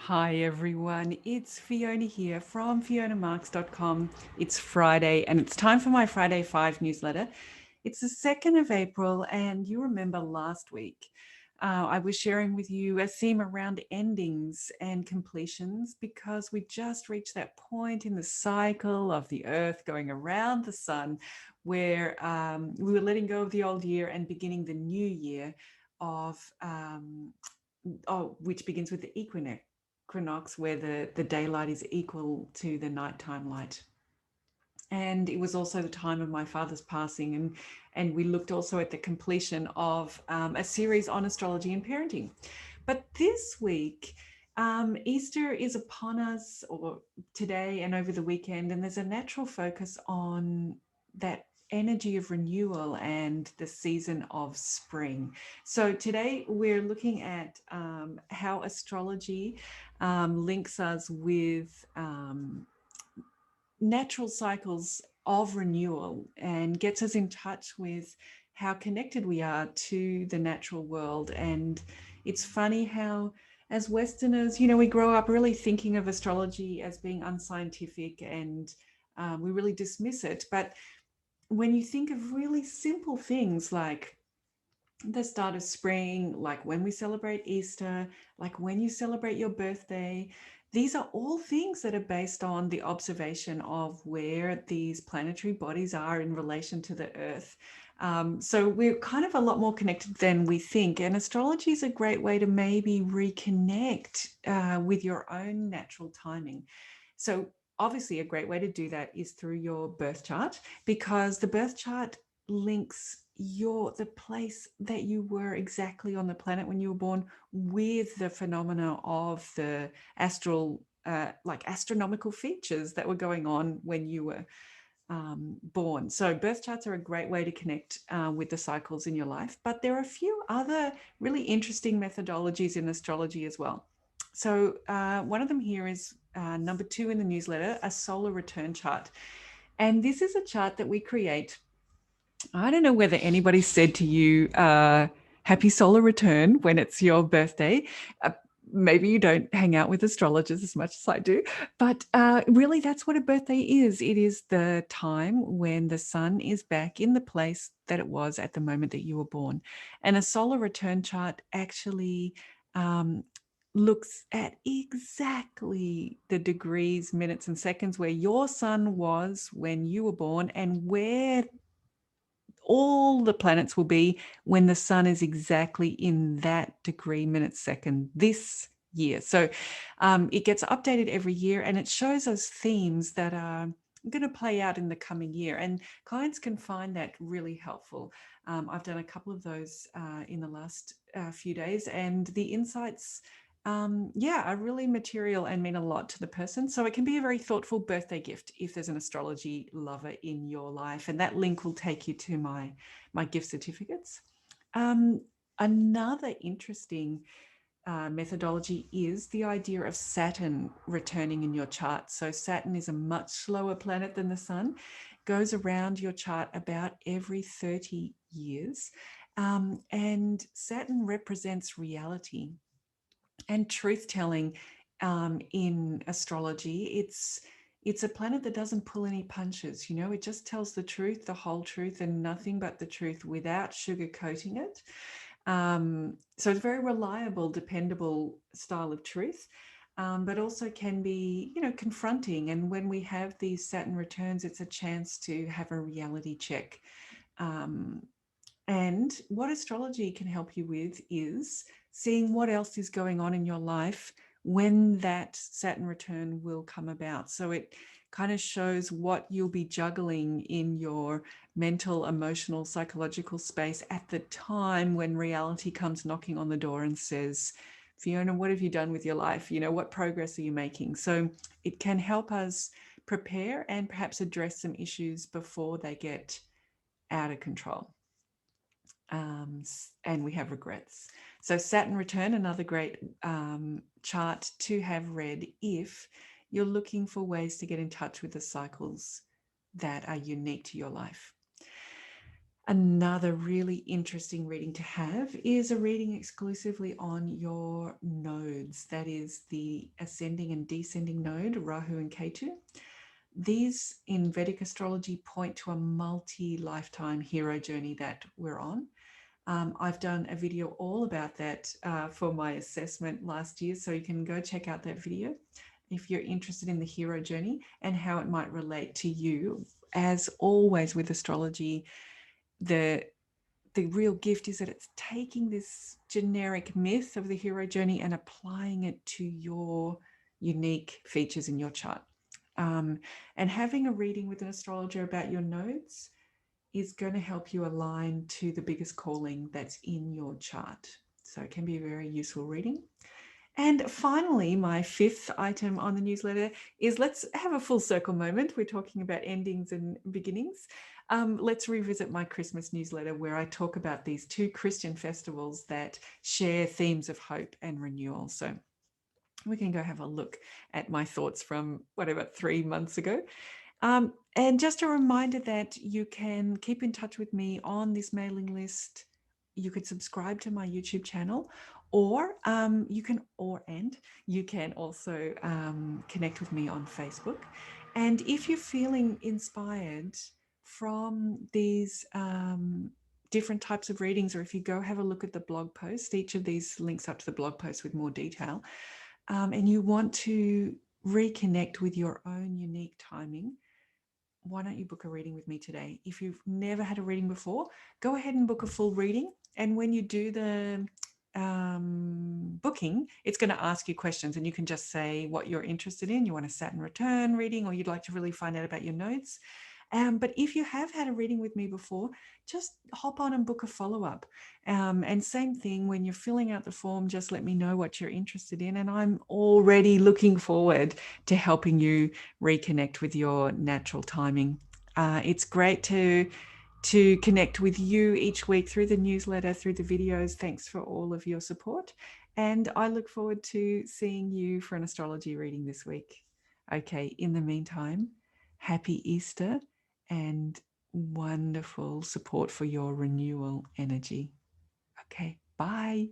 Hi everyone, it's Fiona here from fionamarks.com. It's Friday and it's time for my Friday 5 newsletter. It's the 2nd of April, and you remember last week I was sharing with you a theme around endings and completions because we just reached that point in the cycle of the earth going around the sun where we were letting go of the old year and beginning the new year which begins with the equinox, where the daylight is equal to the nighttime light. And it was also the time of my father's passing, and we looked also at the completion of a series on astrology and parenting. But this week, Easter is upon us, or today and over the weekend, and there's a natural focus on that energy of renewal and the season of spring. So today we're looking at how astrology links us with natural cycles of renewal and gets us in touch with how connected we are to the natural world. And it's funny how, as Westerners, we grow up really thinking of astrology as being unscientific, and we really dismiss it. But when you think of really simple things like the start of spring, like when we celebrate Easter, like when you celebrate your birthday, these are all things that are based on the observation of where these planetary bodies are in relation to the Earth. So we're kind of a lot more connected than we think. And astrology is a great way to maybe reconnect with your own natural timing. So obviously a great way to do that is through your birth chart, because the birth chart links the place that you were exactly on the planet when you were born with the phenomena of the like astronomical features that were going on when you were born. So birth charts are a great way to connect with the cycles in your life, but there are a few other really interesting methodologies in astrology as well. So one of them here is number 2 in the newsletter, a solar return chart. And this is a chart that we create. I don't know whether anybody said to you, happy solar return when it's your birthday. Maybe you don't hang out with astrologers as much as I do, but really that's what a birthday is. It is the time when the sun is back in the place that it was at the moment that you were born. And a solar return chart actually looks at exactly the degrees, minutes, and seconds where your sun was when you were born and where all the planets will be when the sun is exactly in that degree, minute, second this year. So it gets updated every year, and it shows us themes that are going to play out in the coming year. And clients can find that really helpful. I've done a couple of those in the last few days, and the insights are really material and mean a lot to the person. So it can be a very thoughtful birthday gift if there's an astrology lover in your life. And that link will take you to my gift certificates. Another interesting methodology is the idea of Saturn returning in your chart. So Saturn is a much slower planet than the sun, goes around your chart about every 30 years. And Saturn represents reality and truth-telling in astrology. It's a planet that doesn't pull any punches. It just tells the truth, the whole truth, and nothing but the truth without sugarcoating it. So it's a very reliable, dependable style of truth, but also can be, confronting. And when we have these Saturn returns, it's a chance to have a reality check. And what astrology can help you with is seeing what else is going on in your life when that Saturn return will come about. So it kind of shows what you'll be juggling in your mental, emotional, psychological space at the time when reality comes knocking on the door and says, Fiona, what have you done with your life? What progress are you making? So it can help us prepare and perhaps address some issues before they get out of control. And we have regrets. So Saturn return, another great chart to have read if you're looking for ways to get in touch with the cycles that are unique to your life. Another really interesting reading to have is a reading exclusively on your nodes. That is the ascending and descending node, Rahu and Ketu. These in Vedic astrology point to a multi-lifetime hero journey that we're on. I've done a video all about that for my assessment last year, so you can go check out that video if you're interested in the hero journey and how it might relate to you. As always with astrology, the real gift is that it's taking this generic myth of the hero journey and applying it to your unique features in your chart. And having a reading with an astrologer about your nodes is going to help you align to the biggest calling that's in your chart. So it can be a very useful reading. And finally, my fifth item on the newsletter is let's have a full circle moment. We're talking about endings and beginnings. Let's revisit my Christmas newsletter where I talk about these two Christian festivals that share themes of hope and renewal. So we can go have a look at my thoughts from whatever 3 months ago. And just a reminder that you can keep in touch with me on this mailing list. You could subscribe to my YouTube channel, or you can also connect with me on Facebook. And if you're feeling inspired from these different types of readings, or if you go have a look at the blog post, each of these links up to the blog post with more detail, and you want to reconnect with your own unique timing, why don't you book a reading with me today? If you've never had a reading before, go ahead and book a full reading. And when you do the booking, it's going to ask you questions, and you can just say what you're interested in. You want a Saturn return reading, or you'd like to really find out about your nodes. But if you have had a reading with me before, just hop on and book a follow-up. And same thing, when you're filling out the form, just let me know what you're interested in. And I'm already looking forward to helping you reconnect with your natural timing. It's great to connect with you each week through the newsletter, through the videos. Thanks for all of your support. And I look forward to seeing you for an astrology reading this week. Okay, in the meantime, happy Easter and wonderful support for your renewal energy. Okay, bye.